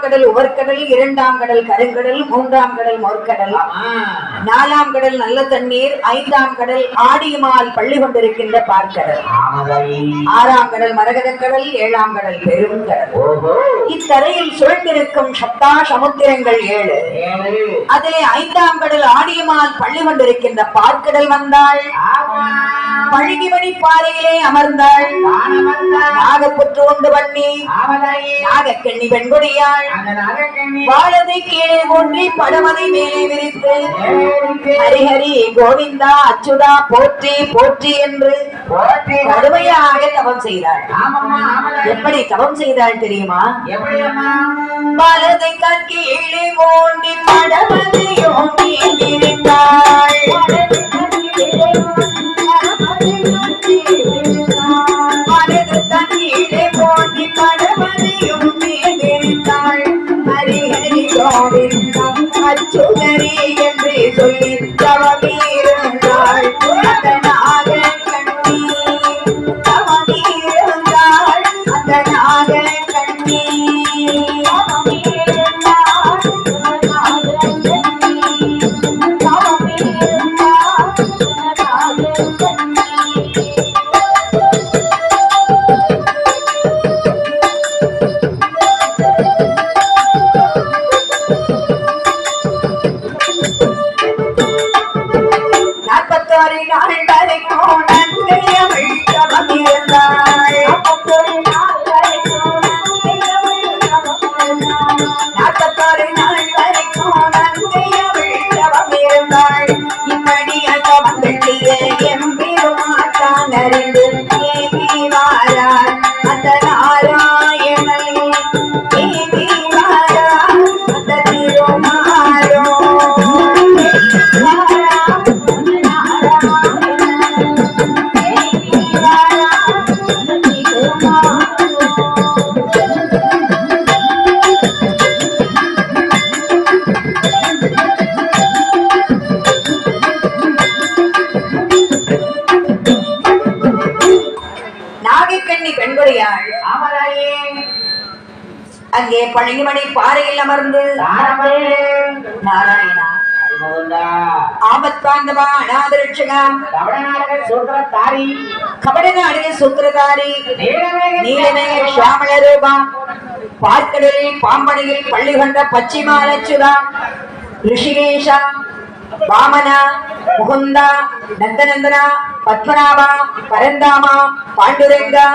கடல் உவர்கடல், இரண்டாம் கடல் கருங்கடல், மூன்றாம் கடல் மோர்க்கடல், நாலாம் கடல் நல்ல தண்ணீர், ஐந்தாம் கடல் ஆடியுமால் பள்ளி கொண்டிருக்கின்ற பார்க்கடல், ஆறாம் கடல் மரகதக்கடல், ஏழாம் கடல் பெரும் கடல். இத்தரையில் சுழந்திருக்கும் சப்தா சமுத்திரங்கள் 7. அதிலே ஐந்தாம் கடல் ஆடியுமால் பள்ளி கொண்டிருக்கின்ற பார்க்கடல் வந்தாள். பழுகிமணி பாறையிலே அமர்ந்தாள். நாகப்புற்று உண்டு பண்ணி நாகக்கண்ணி பெண்கொடியாள். வாழதை கீழே ஊன்றி படமதை மேலே விரித்து ஹரிஹரி கோவிந்தா அச்சுதா போற்றி போற்றி என்று கடுமையாக தவம் செய்தாள். எப்படி தவம் செய்தாள் தெரியுமா? வலதை கீழே ஊன்றி படமதையும் விரித்தாள். மனது தண்ணீரை போட்டி படமதையும் விரித்தாள். ஹரிஹரி கோவிந்தம் அச்சுதரி என்று சொல்லி தவமிருந்தாள். அதனாக கண்ணி தவமிருந்தாள். அதனாக கண்ணி அங்கே பழனிமணி பாறையில் அமர்ந்து நாராயணா ஆபத்பாந்தவா அநாதரட்சகா கபடநாடக சூத்திரதாரி நீலமேக ஷியாமள ரூபா பார்க்கடலில் பாம்பனையில் பள்ளி கொண்ட பச்சிமாலச்சுதா ரிஷிகேஷா வாமனா முகுந்தா நந்தநந்தனா பத்மநாபா பரந்தாமா பாண்டுரங்கா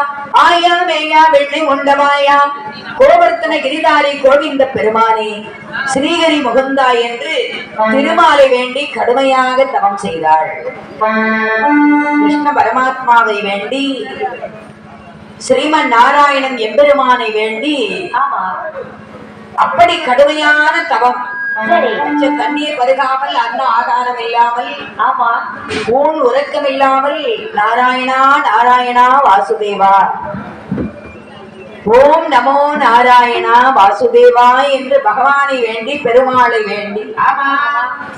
ஆயா மேயா வெண்ணை உண்டமாயா கோவர்த்தன கிரிதாரி கோவிந்த பெருமானே ஸ்ரீஹரி முகுந்தா என்று திருமாலை வேண்டி கடுமையாக தவம் செய்தாள். கிருஷ்ண பரமாத்மாவை வேண்டி ஸ்ரீமன் நாராயணன் எம்பெருமானை வேண்டி அப்படி கடுமையான தவம். தண்ணீர் பருகாமல் அன்ன ஆகாரம் இல்லாமல் ஊன் உறக்கம் இல்லாமல் நாராயணா நாராயணா வாசுதேவா ஓம் நமோ நாராயணா வாசுதேவா என்று பகவானை வேண்டி பெருமாளை வேண்டி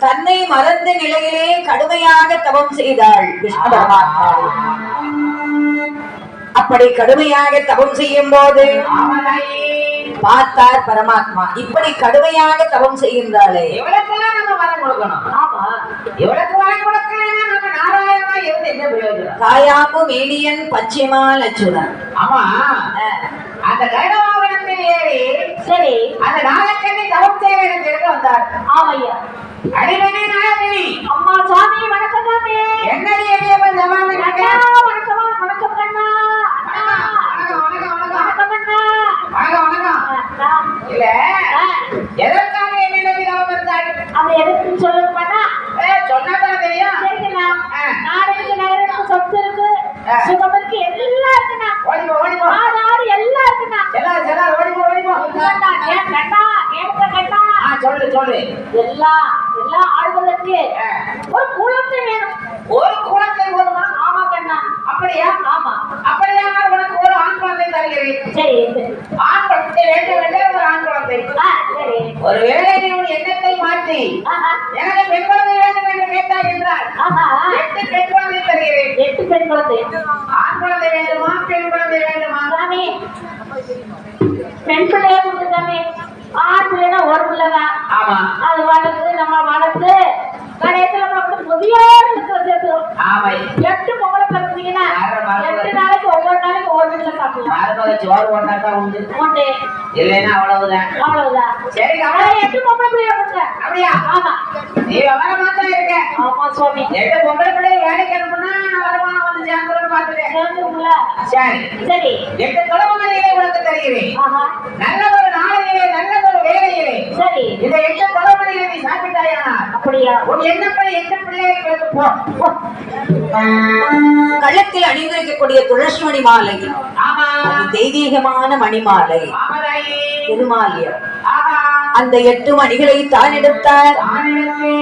தன்னை மறந்த நிலையிலே கடுமையாக தவம் செய்தாள் கிருஷ்ண பரமாத்மா. அப்படி கடுமையாக தவம் செய்யும் போது பார்த்தார் பரமாத்மா. இப்படி கடுமையாக தவம் செய்கின்றாளே தாயாப்பு மேலியன் பச்சிமால் அச்சுதன். அந்த கைடவாகனத்தில் ஏறி சரி அந்த நாகக்கண்ணி தவம் செய்ய எனக்கு எடுக்க வந்தார். ஆமையா அடிவனே நாயகி அம்மா சாமி வணக்கம் சாமி. என்னடி எடியப்பன் ஜமானே வணக்கம் வணக்கம் வணக்கம் கண்ணா. வணக்கம் வணக்கம் வணக்கம் கண்ணா. வணக்கம் வணக்கம். இல்ல எதற்காக என்ன நம்பி தவம் இருந்தார்? அது எதுக்கு சொல்லுங்கண்ணா? சொன்னாதான் தெரியும். சரிங்கண்ணா. நாளைக்கு நகரத்துக்கு சொத்து இருக்கு, சுகம் இருக்கு, எல்லாம் இருக்குண்ணா. ஓடிப்போ ஓடிப்போ ஆடு எல்லாம் இருக்குண்ணா. எல்லாம் ஓடிப்போ ஓடிப்போ. கண்ணா கண்ணா சொல்லு சொல்லு. எல்லாம் ஆடுவதற்கு ஒரு குளத்தை வேணும். ஒரு குளத்தை போதுமா? ஆமா கண்ணா. அப்படியா? ஆமா. அப்படியா? உனக்கு ஒரு ஆண் குழந்தை தருகிறேன். சரி ஆண் குழந்தை வேண்டும் ஒரு ஆண் குழந்தை. சரி ஒரு வேளை நீ எண்ணத்தை மாற்றி எனக்கு பெண் குழந்தை வேண்டும் என்று கேட்டாய் என்றால் 8 பெண் குழந்தை தருகிறேன். 8 பெண் குழந்தை. ஆண் குழந்தை வேண்டுமா பெண் குழந்தை வேண்டுமா? சாமி பெண் பிள்ளையா கொடுத்தாமே. ஆத்துல ஒரு பிள்ளைதான். ஆமா அது வளர்த்து நம்ம வளர்த்து கடைசியில நம்ம புதிய சேர்த்துரும். ஆமா 8 பொங்கலை பார்த்தீங்கன்னா 8 நாளைக்கு ஒவ்வொரு நாளைக்கு ஒவ்வொரு வீட்டுல சாப்பிடலாம். மருமக சோறு ஒன்னாதான் உண்டு உண்டு. இல்லைன்னா அவ்வளவுதான். அவ்வளவுதான். சரி அவளை 8 பொம்பளை பிள்ளைய கொடுங்க. அப்படியா? ஆமா. நீ விவரமா தான் இருக்க. ஆமா சுவாமி. 8 பொம்பளை பிள்ளைய வேலைக்கு அனுப்புனா வருமானம் வந்து சேர்ந்துருன்னு பார்த்துட்டேன். சேர்ந்துருங்களா? சரி சரி. 8 குடும்பங்களிலே உனக்கு தருகிறேன். ஆஹா. நல்ல ஒரு நாளையிலே நல்ல ஒரு வேலையிலே சரி. இந்த 8 குடும்பங்களிலே நீ சாப்பிட்டாயானா அப்படியா? உன் எண்ணப்படி 8 பிள்ளைகளுக்கு போ. கள்ளத்தில் அணிந்திருக்கக்கூடிய துளசிமணி மாலை ஆமா அது தெய்வீகமான மணிமாலை ஆமராயி திருமாலியம். ஆஹா அந்த 8 மணிகளை தான் எடுத்தார். ஆனிடத்தே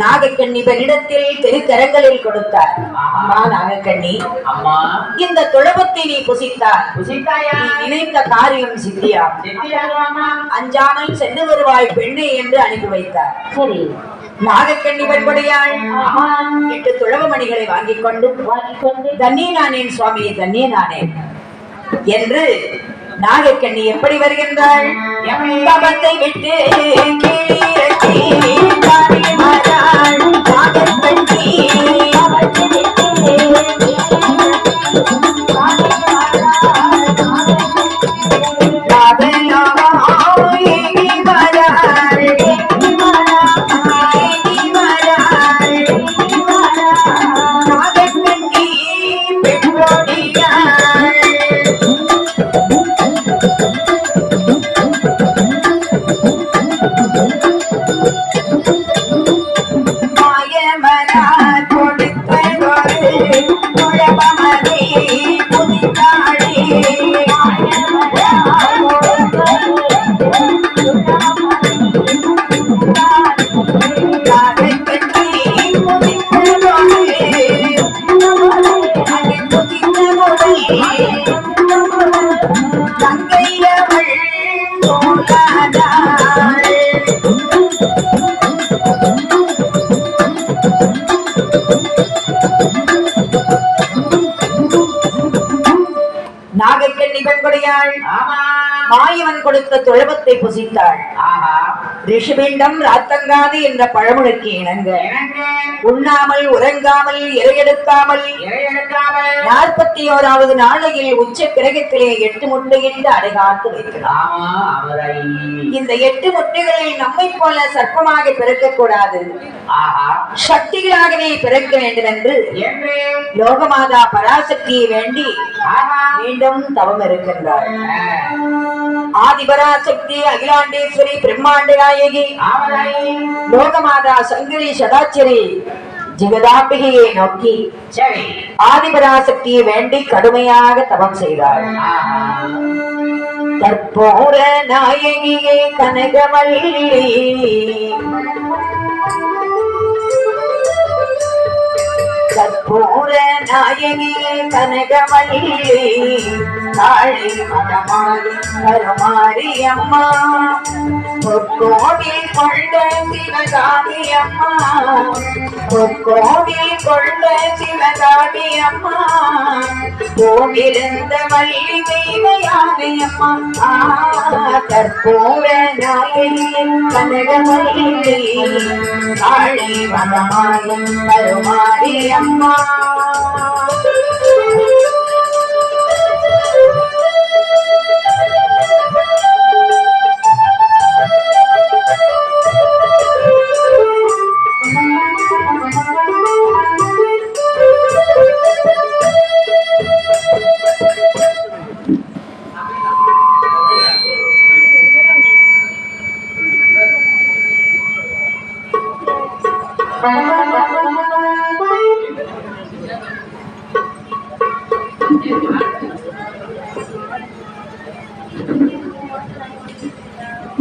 நாகக்கண்ணி பெண்ணிடத்தில் திருக்கரங்களில் கொடுத்தார். அம்மா நாகக்கண்ணி, அம்மா இந்த துளபத்தை நீ புசித்தார். புசித்தாயா? நீ நினைத்த காரியம் சித்தியா. சித்தியாகுமா? அஞ்சாமல் சென்று வருவாய் பெண்ணே என்று அனுப்பி வைத்தார். சரி. நாகக்கண்ணி பெண்படியாள் 8 துளவ மணிகளை வாங்கிக் கொண்டு தன்னியே நானேன் சுவாமி தன்னியே நானேன் என்று நாகக்கண்ணி எப்படி வருகின்றாள்? தபத்தை விட்டு நாகக்கண்ணி பெண்படியாள் மாயவன் கொடுத்த துளபத்தை புசித்தாள். ரிஷிபிண்டம் ராத்தங்காது என்ற பழமொழிக்கு இணங்க உண்ணாமல் உறங்காமல் இரையெடுக்காமல் 41வது நாளையில் உச்ச கிரகத்திலே 8 முட்டையிட்டு அடைகாத்து வைக்கிறார். இந்த 8 முட்டைகளில் நம்மை போல சர்ப்பமாக பிறக்கக்கூடாது, சக்திகளாகவே பிறக்க வேண்டும் என்று லோகமாதா பராசக்தியை வேண்டி மீண்டும் தவம் இருக்கின்றார். ஆதிபராசக்தி அகிலாண்டேஸ்வரி பிரம்மாண்ட நாயகி லோகமாதா சங்கரி சதாச்சரி ஜெகதாம்பிகையை நோக்கி ஆதிபராசக்தியை வேண்டி கடுமையாக தவம் செய்தார். தற்போர நாயகியே கனகவல்லி கற்பூர நாயகியே கனகவல்லி காளி மகமாரி கருமாரி அம்மா பொற்கோவில் கொண்ட சிவகாமி அம்மா பொற்கோவில் கொண்ட சிவகாமி அம்மா கோவிலிருந்த வள்ளி தெய்வயானை அம்மா கற்பூர நாயகியே கனகவல்லி காளி மகமாரி கருமாரி அம்மா.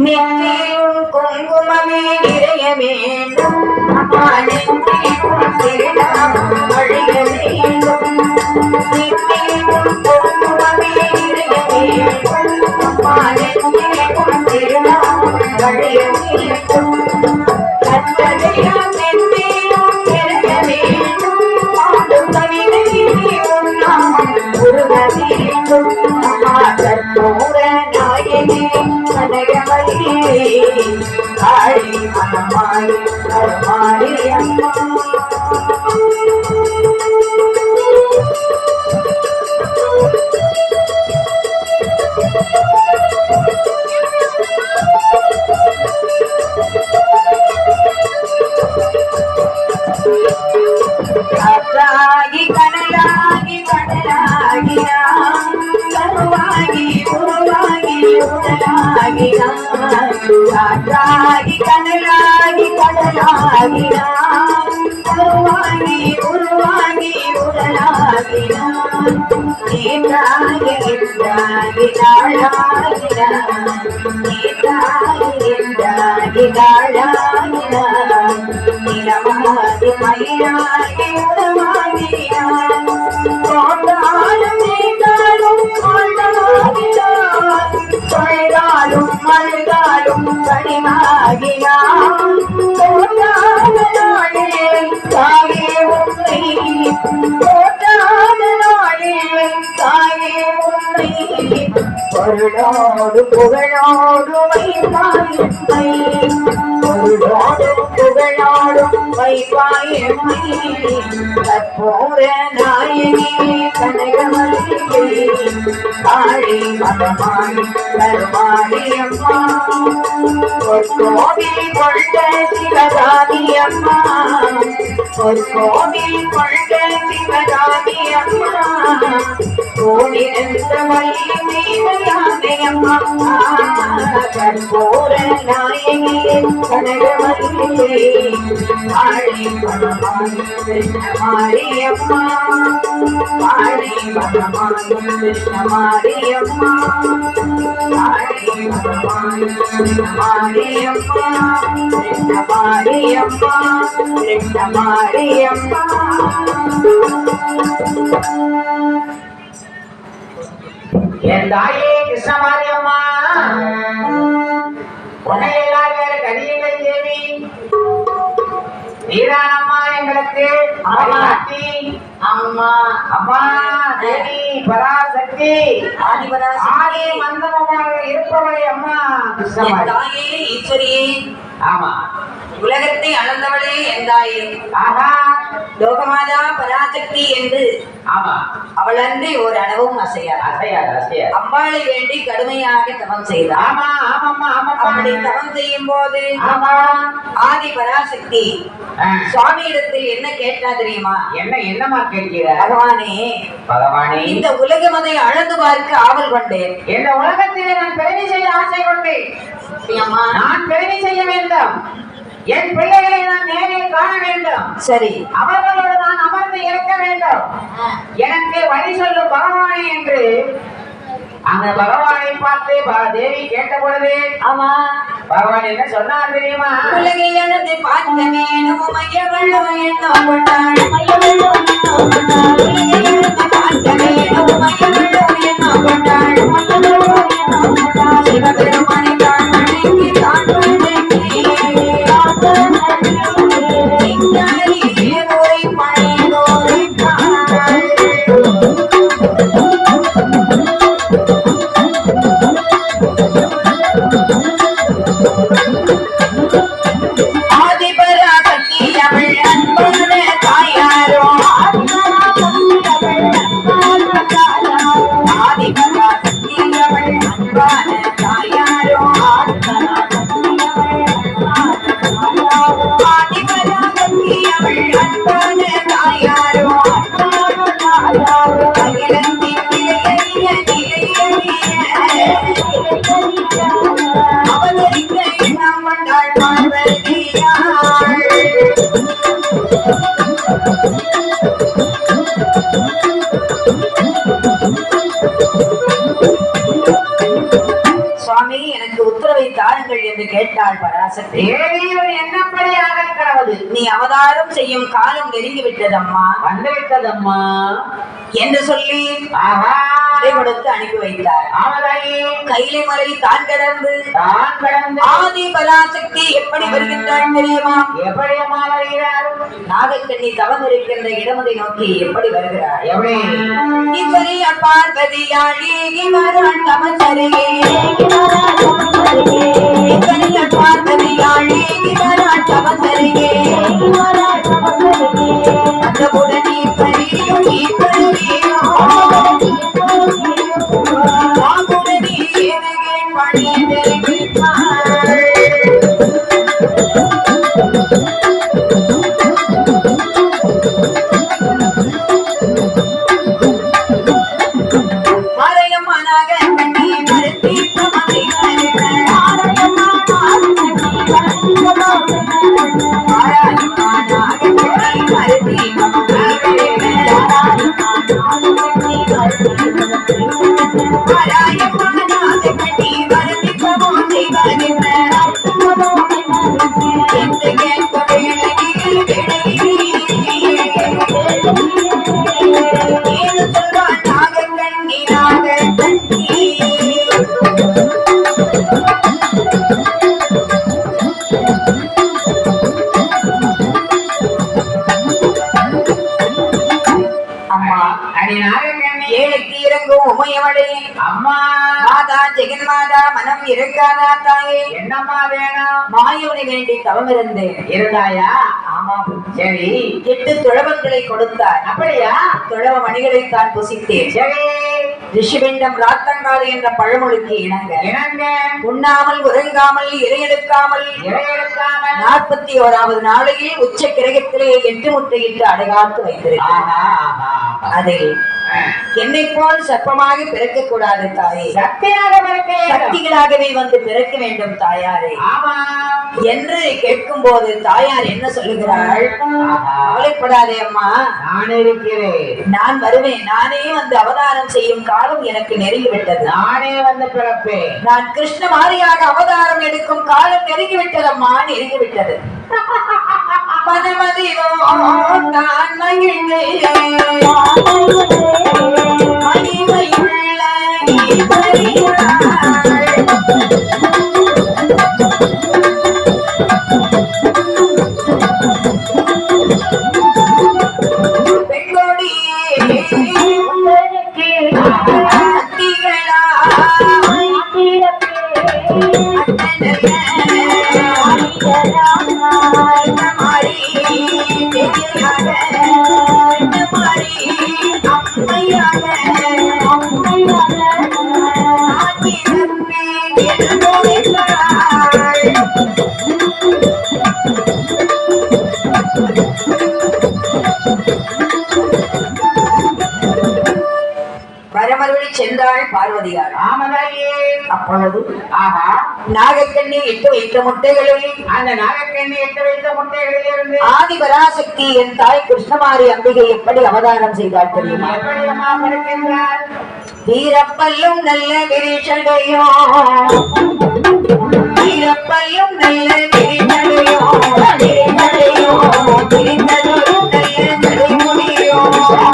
நெற்றியும் குங்குமமே நிறைய வேண்டும், நெற்றியும் திருநாமம் அழிய வேண்டும். நெற்றியும் குங்குமமே நிறைய வேண்டும், நெற்றியும் திருநாமம் அழிய வேண்டும். கற்றதையும் நெற்றியும் நிறைய வேண்டும், பாடும் கவிதை உன்னாமம் உருக வேண்டும். கற்பூர நாயகி கனகவல்லி காளி மனமாளி கருமாரி அம்மா. காற்றாகி கனலாகி கடலாகி நாம் கருவாகி உருவாகி உடலாகி நாம். காற்றாகி கனலாகி கடலாகி நாம் கருவாகி உருவாகி உடலாகி நாம். நீராகி என்றாகி நாளாகி நாம். நீராகி என்றாகி நாளாகி நாம். நிலமாகி மயிலாகி உடமாகி நாம். தோன்றாலும் நீண்டாலும் ஆண்டமாகி நாம். தொழிலாலும் மழுதாலும் கனிமாகி நாம். தோன்றாத நாளே தாயே உன்னை தோன்றாத நாளே தாயே உன்னை பொருளோடு புகழோடு வைப்பாயம்மை. பொருளோடு புகழோடும் வைப்பாயம்மை. கற்பூர நாயகி கனகவல்லி காளி மகமாளி கருமாரி அம்மா. பொற்கோவில் கொண்ட சிவகாமி அம்மா. பொற்கோவில் கொண்ட சிவகாமி அம்மா. கோடிருந்த வள்ளி மீதையானை அம்மா. கற்பூர நாயகி கனகவல்லி காளி மகமாளி கிருஷ்ணமாரி அம்மா. காளி மகமாளி கிருஷ்ணமாரி அம்மா. காளி மகமாளி கிருஷ்ணமாரி அம்மா. கிருஷ்ணமாரி அம்மா. கிருஷ்ணமாரி அம்மா. என் தாயே கிருஷ்ணமாரி அம்மா உன்னை எல்லாரும் கதியிலை தேவி நீதானம்மா எங்களுக்கு ஆதி அம்மா அம்மா தேவி பராசக்தி ஆதி மந்தமமாக இருப்பவளே அம்மா கிருஷ்ணமாரி தாயே ஈஸ்வரியே. ஆமா உலகத்தை அளந்தவளே என் தாயே. ஆஹா லோகமாதா பராசக்தி என்று ஆமா அவள் அன்றி ஒரு அளவும் அசையாது. அசையாது அசையாது. அம்பாளை வேண்டி கடுமையாக தவம் செய்தார். ஆமா ஆமாம்மா ஆமாப்பா அப்படி தவம் செய்யும் போது ஆமா ஆதி பராசக்தி சுவாமியிடத்தில் என்ன கேட்டா தெரியுமா? என்னமா கேட்கிற? பகவானே பகவானே இந்த உலகமதை அளந்து பார்க்க ஆவல் கொண்டேன். இந்த உலகத்திலே நான் பெருமை செய்ய ஆசை கொண்டேன். அம்மா நான் பெருமை செய்ய வேண்டும். என் பிள்ளைகளை நான் நேரில் காண வேண்டும். சரி, அவர்களோடு நான் அமர்ந்து இருக்க வேண்டும். எனக்கு வழி சொல்லும் பகவானே என்று அந்த பகவானை பார்த்து தேவி கேட்ட பொழுது ஆமா பகவான் என்ன சொன்னார் தெரியுமா? உலகை அளந்து பார்க்க வேணும் மையவள்ளோ எண்ணம் கொண்டாள். மையவள்ளோ எண்ணம் கொண்டாள். உலகை அளந்து பார்க்க வேணும் மையவள்ளோ எண்ணம் கொண்டாள். மையவள்ளோ எண்ணம் கொண்டாள். சிவபெருமானை தான் வணங்கி தான் வணங்கி சிங்காரி ஏதோரை பழையோரை காணாள். ஆதிபராசக்தி அவள் அன்பான தாயாரோ. ஆதிபராசக்தி அவள் அன்பான தாயாரோ. ஆதிபராசக்தி அவள் அன்பான தாயாரோ. அகிலத்தின் நிலையறிய அவதரிக்க எண்ணம் கொண்டாள் பார்வதியாள். சுவாமி எனக்கு உத்தரவை தாருங்கள் என்று கேட்டாள் பராசக்தி. என்னப்படியாக கடவுள் நீ அவதாரம் செய்யும் காலம் நெருங்கிவிட்டதம்மா, வந்துவிட்டதம்மா என்று சொல்லி ஆஹா கொடுத்து அனுப்பி வைத்தார். ஆமதாயி கைலை மலை தான் கடந்து தான் கடந்து ஆதி பராசக்தி எப்படி வருகின்றாள் தெரியுமா? எப்படி அம்மா வருகிறார்? நாகக்கண்ணி தவம் இருக்கின்ற இடமதை நோக்கி எப்படி வருகிறாள்? எப்படி இப்படி பார்வதியாளி இவரான் தமச்சரியே அம்மா மாதா ஜெகன்மாதா மனம் இருக்காதா தாயே? என்னம்மா வேணும்? மாயோனை வேண்டி தவம் இருந்தேன். இருந்தாயா? ஆமா. சரி. 8 துழவங்களை கொடுத்தார். அப்படியா? துழவ மணிகளை தான் புசித்தேன். சரி. ரிஷிபிண்டம் ராத்தங்காது என்ற பழமொழிக்கு இணங்க உண்ணாமல் உறங்காமல் இரையெடுக்காமல் 41வது நாளையில் உச்ச கிரகத்திலே 8 முட்டையிட்டு அடைகாத்து வைத்திருக்கிறார். அதில் என்னை போல் சர்ப்பமாக பிறக்க கூடாது தாயே, சக்திகளாகவே வந்து பிறக்க வேண்டும் தாயாரே என்று கேட்கும் போது தாயார் என்ன சொல்லுகிறாள்? கவலைப்படாதே அம்மா, நான் இருக்கிறேன், நான் வருவேன், நானே வந்து அவதாரம் செய்யும் காலம் எனக்கு நெருங்கிவிட்டது, நானே வந்து பிறப்பேன், நான் கிருஷ்ண மாரியாக அவதாரம் எடுக்கும் காலம் நெருங்கிவிட்டது அம்மா, நெருங்கிவிட்டது. மனமதிவோ நான் மகிழ்ந்தேன் மகிமையுள்ள சென்றாள் பார்வதியார். அப்பொழுது நாகக்கண்ணி 8 வைத்த முட்டைகளில் அந்த நாகக்கண்ணி 8 வைத்த முட்டைகளில் இருந்து ஆதி பராசக்தி என் தாய் கிருஷ்ணமாரி அம்பிகை எப்படி அவதாரம் செய்தார் தெரியுமா? வீரப்பல்லும் நல்ல விரிச்சடையோ, வீரப்பல்லும் நல்ல விரிச்சடையோ, விரிச்சடையோ விரிந்ததொரு நல்ல நடைமுடியோ, ஆ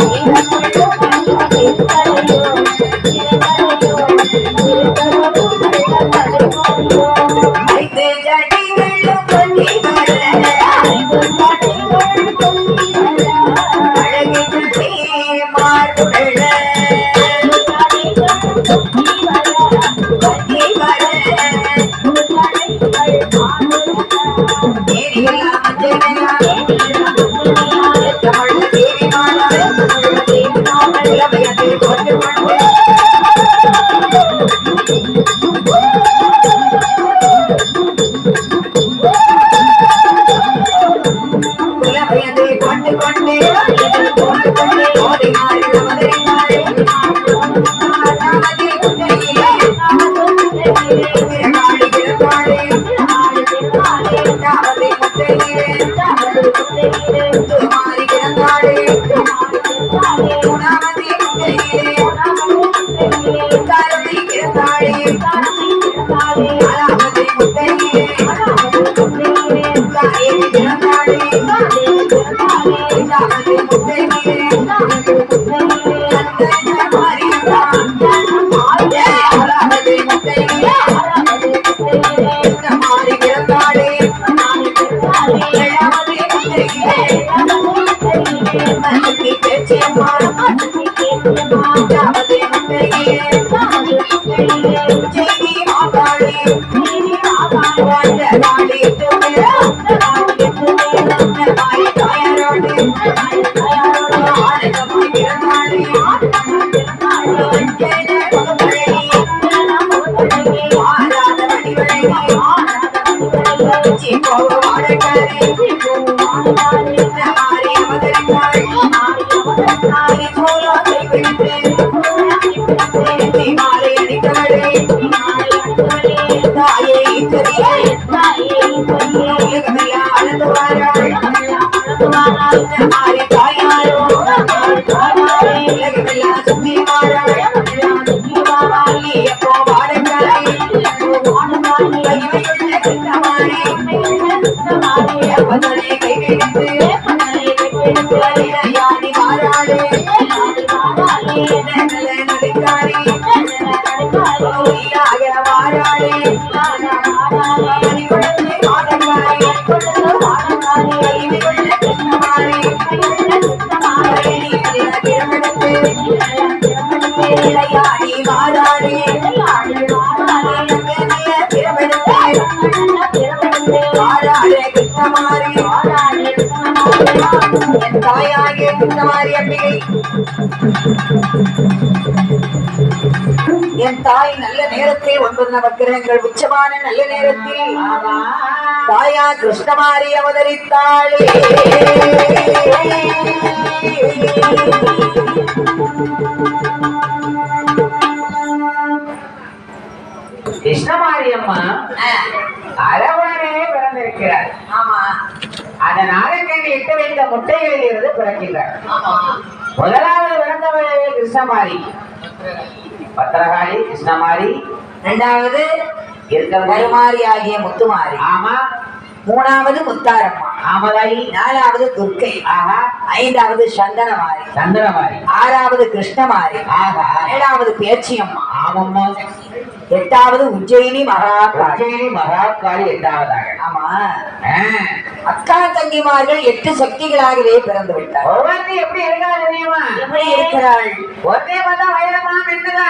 தாயே ஈஸ்வரியே உலகமெல்லாம் அளந்து வாராள் ஆறு தாயாரோ உலகமெல்லாம் சுத்தி வாராள் எப்போ வாடங்காய் கைகளை கைகெடுத்து யாடி வாராளே நடிக்காரி வாராளே தாயாகிய கிருஷ்ணமாரி அம்பிகை என் தாய் நல்ல நேரத்தில் 9 நவக்கிரகங்கள் உச்சமான நல்ல நேரத்தில் தாயா கிருஷ்ணமாரி அவதரித்தாளே. கிருஷ்ணமாரி அம்மா அரவணனே பிறந்திருக்கிறார். ஆமா, அதனால இட்டு வைத்த முட்டைகளில் இருந்து பிறக்கிறார். ஆமா. முதலாவது பிறந்தவளே கிருஷ்ணமாரி, பத்திரகாளி கிருஷ்ணமாரி. இரண்டாவது கருமாரி ஆகிய முத்துமாரி. ஆமா. மூணாவது முத்தாரம்மா. ஆமதாயி. நாலாவது துர்க்கை. ஆஹா. ஐந்தாவது சந்தனமாரி. சந்தனமாரி. ஆறாவது கிருஷ்ணமாரி. ஆஹா. ஏழாவது பேச்சியம்மா. ஆமம்மா. எட்டாவது உஜ்ஜயினி மகாகாளி. மகாகாளி எட்டாவதாக. ஆமா. அக்கா தங்கிமார்கள் 8 சக்திகளாகவே பிறந்து விட்டார். ஒவ்வொரு எப்படி இருக்காள் தெரியுமா? எப்படி இருக்கிறாள்? ஒரே பார்த்தா வைரமா நின்றுதா.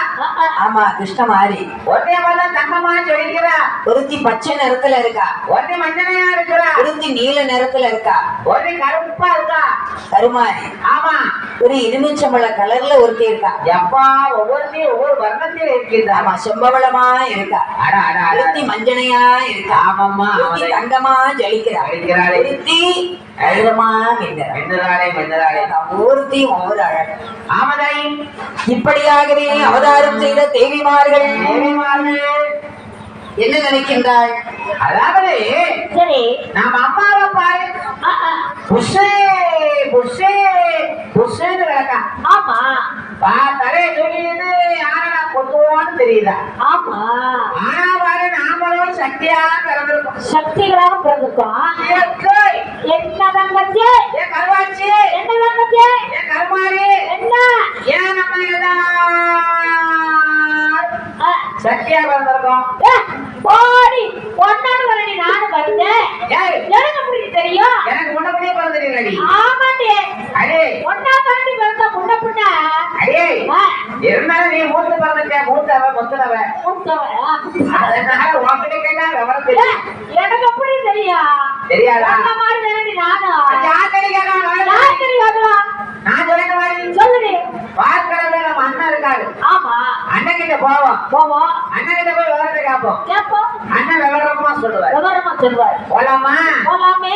ஆமா, கிருஷ்ணமாரி. ஒரே பார்த்தா தங்கமா ஜொலிக்கிறா. ஒருத்தி பச்சை நிறத்துல இருக்கா. ஒரே மஞ்சளையா இருக்கிறா. ஒருத்தி நீல நிறத்துல இருக்கா. ஒரே கருப்பா இருக்கா. கருமாரி. ஆமா. ஒரு எலுமிச்சம்பழ கலர்ல ஒருத்தி இருக்கா. எப்பா ஒவ்வொருத்தையும் ஒவ்வொரு வர்ணத்தில் இருக்கிறது. ஆமா, செம்பவளமா இருக்கா. ஒருத்தி மஞ்சனையா இருக்கா. ஆமாம்மா. தங்கமா ஜலிக்கிறா. ஒருத்தி அழகமா மின்னறாளே. ஒருத்தி ஒவ்வொரு அழகு. ஆமதாயி. இப்படியாகவே அவதாரம் செய்த தேவிமார்கள் என்ன நினைக்கின்றாள்? அதாவது சரி, நாம் அம்மாவை பாரு, புஷே புஷே புஷேன்னு கிடக்கா. ஆமா, தலை சொல்லிட்டு யாரா கொத்துவோன்னு தெரியுதா? ஆமா. ஆனா பாரு, நாமளும் சக்தியா பிறந்திருக்கோம். சக்திகளாக பிறந்திருக்கோம். என்ன தங்கச்சி? ஏன் கருவாச்சி? என்ன தங்கச்சி? ஏன் கருமாரி? என்ன? ஏன் நம்ம சக்தியா பிறந்திருக்கோம்? போடி பொண்ணாடு வரடி. நானும் வருந்தேன். எனக்கு அப்படி தெரியும். எனக்கு முன்னபடியே பிறந்திருக்கடி. ஆமாண்டி. அடே ஒன்னா தாண்டி பிறந்த முன்ன பின்ன. அடே இருந்தாலும் நீ மூத்த பிறந்திருக்க. மூத்தவ முத்தனவ. அதனால உன்கிட்ட கேட்டா விவரம் தெரியும். எனக்கு அப்படி தெரியும். தெரியாதா? அந்த மாதிரி தானடி நானும். யார் தெரியாதா? யார் தெரியாதா? நான் சொல்லுங்க மாதிரி சொல்லுடி. வார்க்கிழமை நம்ம அண்ணன் இருக்காரு. ஆமா. அண்ணன் கிட்ட போவோம். அண்ணன் கிட்ட போய் விவரத்தை கேட்போம். அண்ணன் விவரமா சொல்லுவார். போலாமா? போலாமே.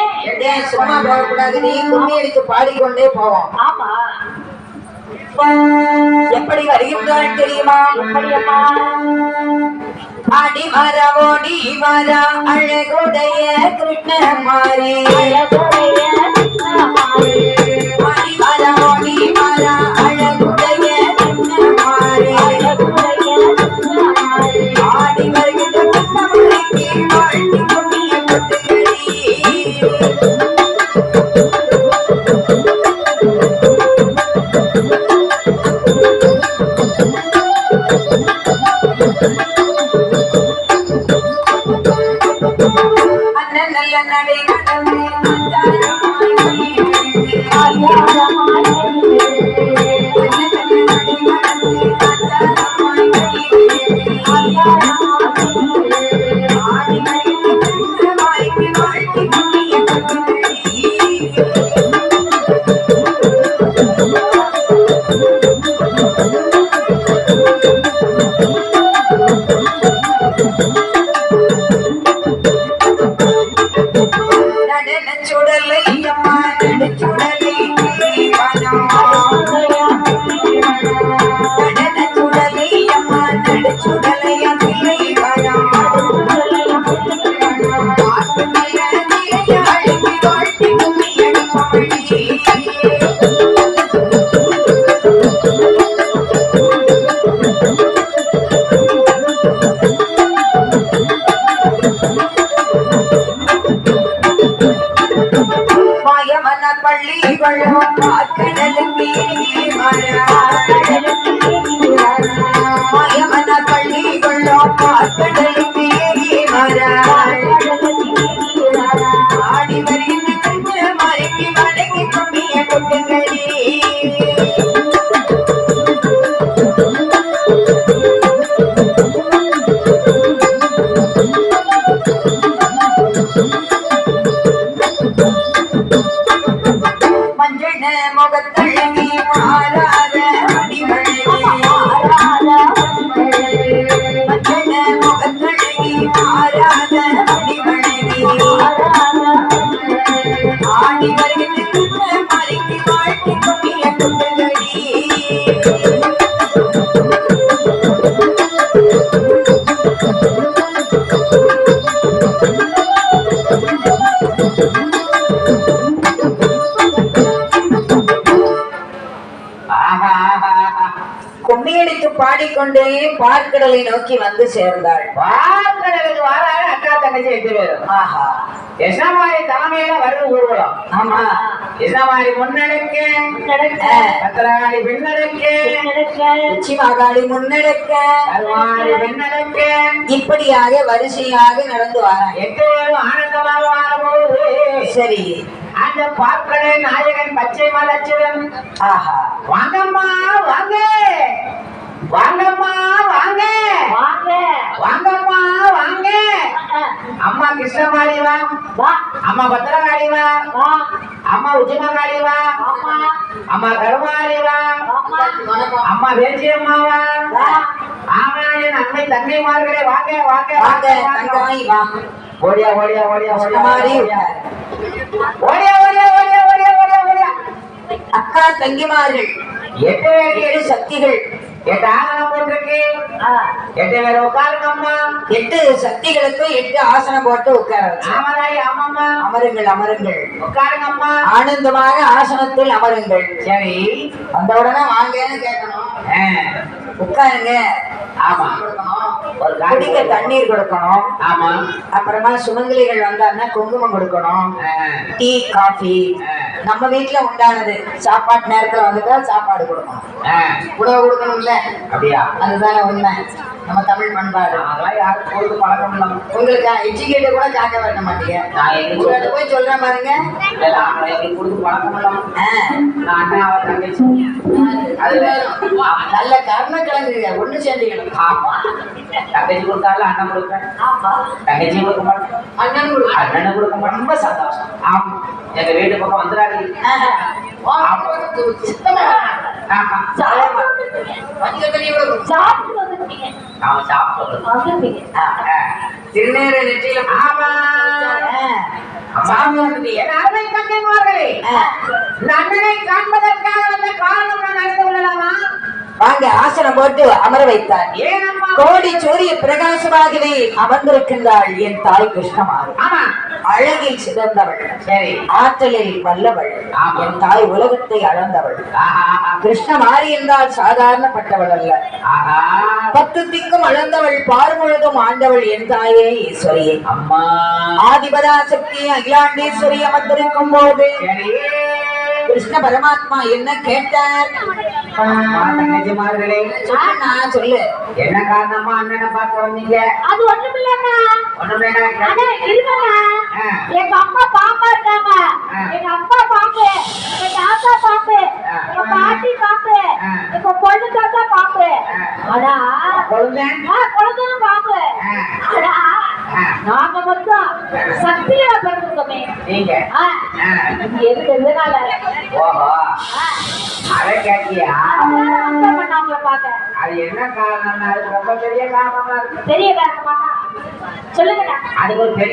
சும்மா போகக்கூடாது, நீ கும்மி அடித்து பாடிக்கொண்டே போவோம். ஆமா. எப்படி வருகின்றாள் தெரியுமா? எப்படியம்மா? ஆடி மாறா ஓடி மாறா அழகுடைய கிருஷ்ணமாரி. ஆடி மாறா ஓடி மாறா அழகுடைய கிருஷ்ணமாரி. ஆடி வருகின்ற கிருஷ்ணமாரிக்கு வாழ்த்தி புண்ணிய கொட்டுகளி. அண்ணன் நல்ல நடை நடந்து கொள்ளும் பாக்கடலுக்கு மாயமன பள்ளி கொள்ளும் பாக்கடலுக்கு ஆடி வருகின்ற மறைக்கு மலைக்கு கும்மிய கொட்டுங்களே மஞ்சள் முகத்தழகி மாறாத அடிமழகி மஞ்சள் முகத்தழகி மாறாத அடிமழகி ஆடி வருகின்ற மலைக்கு வாழ்க்கை கும்மிய கொட்டுங்களே கும்மியடித்து பாடிக்கொண்டே பார்க்கடலை நோக்கி வந்து சேர்ந்தாள். பார்க்கடலுக்கு வாராக அக்கா தங்கச்சி 8 பேரும். ஆஹா கிருஷ்ணமாரி தலைமையில வருது ஊர்வலம். ஆமா கிருஷ்ணமாரி முன்னெடுக்க பத்திரகாளி பின்னெடுக்க உச்சி மாகாளி முன்னெடுக்க கருமாரி பின்னெடுக்க இப்படியாக வரிசையாக நடந்து வராங்க. 8 பேரும் ஆனந்தமாக வாழும்போது சரி அந்த பார்க்கடை நாயகன் பச்சை மலச்சிவன் ஆஹா வாங்கம்மா வாங்க வாங்கம்மா வாங்க வாங்கம்மா வாங்க அம்மா கிருஷ்ணமாரி வா அம்மா பத்திரகாளி வா அம்மா உச்சிமகாளி வா அம்மா கருமாரி வா அம்மா வேஞ்சியம்மா வா ஆமா என் அன்னை தங்கைமார்களே வாங்க வாங்க வாங்க வாங்க தங்கமாய் வா ஓடியா ஓடியா ஓடியா ஓடியா மாறி ஓடியா ஓடியா ஓடியா ஓடியா ஓடியா ஓடியா அக்கா தங்கிமார்கள் 8 பேருக்கு 7 சக்திகள் 8 ஆசனம் போட்டிருக்கு 8 பேர் உட்காருங்கம்மா 8 சக்திகளுக்கு 8 ஆசனம் போட்டு உட்கார வச்சு. ஆமராய் ஆமாம்மா அமருங்கள் அமருங்கள் உட்காருங்கம்மா ஆனந்தமாக ஆசனத்தில் அமருங்கள். சரி அந்த உடனே வாங்கன்னு கேட்கணும். உட்காருங்க ஆமா ஒரு குடிக்க தண்ணீர் கொடுக்கணும். ஆமா அப்புறமா சுமங்கலிகள் வந்தாருன்னா குங்குமம் கொடுக்கணும். டீ காஃபி நம்ம வீட்டுல உண்டானது. சாப்பாட்டு நேரத்துல வந்துட்டா சாப்பாடு கொடுக்கணும். உணவு கொடுக்கணும்ல அப்படியா அதுதானே உண்மை. நம்ம தமிழ் பண்பாடு. அதெல்லாம் யாரும் கொடுத்து பழக்கம் இல்லாம உங்களுக்கு எஜுகேட்ட கூட காக்க வர மாட்டீங்க. நான் எங்க உங்கள்ட்ட போய் சொல்றேன் பாருங்க. எங்களுக்கு கொடுத்து பழக்கம் இல்லாம நான் அண்ணன் அவ தங்கச்சி அது வேணும். நல்ல கருணக்கிழங்கு ஒண்ணு சேர்ந்துக்கணும். ஆமா தங்கச்சி கொடுத்தாலும் அண்ணன் கொடுப்பேன் தங்கச்சி கொடுக்க மாட்டேன் அண்ணன் கொடுக்கணும். அண்ணன் கொடுக்க மாட்டேன் ரொம்ப சந்தோஷம் ஆமா எங்க வீட்டு பக்கம் வந்துடாது சித்தமா ஆமா மஞ்சள் தண்ணி கூட கொடுக்கணும். அவன் சாப்பிட்டு திருநேர நெற்றியில ஆமா சாமி வந்து என் அருமை தங்கைமார்களே இந்த அண்ணனை காண்பதற்காக வந்த காரணம் நான் அறிந்து கொள்ளலாமா வாங்க ஆசனம் போட்டு அமர வைத்தார். ஏனம்மா கோடி சூரிய பிரகாசமாகவே அமர்ந்திருக்கின்றாள் என் தாய் கிருஷ்ணமாரி. ஆமா அழகில் சிறந்தவள், சரி ஆற்றலில் வல்லவள், ஆமா. என் தாய் உலகத்தை அளந்தவள். கிருஷ்ணமாரி என்றால் சாதாரணப்பட்டவள் அல்ல. ஆஹா 10 திக்கும் அளந்தவள், பார் முழுதும் ஆண்டவள் என் தாயே ஈஸ்வரியே. அம்மா ஆதிபராசக்தி அகிலாண்டேஸ்வரி அமர்ந்திருக்கும் போது சரி கிருஷ்ண பரமாத்மா என்ன கேட்டார்? தங்கச்சிமார்களே சொல்லுண்ணா, சொல்லு. என்ன காரணமா அண்ணனை பார்க்க வந்தீங்க அது ஒண்ணுமில்லண்ணா. ஒண்ணுமே அண்ணா, இருங்கண்ணா. எங்க அம்மா பாப்பா இருக்காங்க. எங்க அப்பா பாப்பு, எங்க தாத்தா பாப்பு, எங்க பாட்டி பாப்பு, எங்க பொண்ணு தாத்தா பாப்பு. ஆனா கொழுந்தேன் குழந்தையும் பாப்பு. ஆனா நாங்க மட்டும் சக்தியா பிறந்திருக்கோமே. நீங்க இங்க இருக்கிறதுனால ஓஹோ அதை கேட்டியா பண்ணாமல பாக்க அது என்ன காரணம்னா அது ரொம்ப பெரிய காரணமா இருக்கு பெரிய காரணமா சொல்லுங்கண்ணா. அதுக்கு ஒரு பெரிய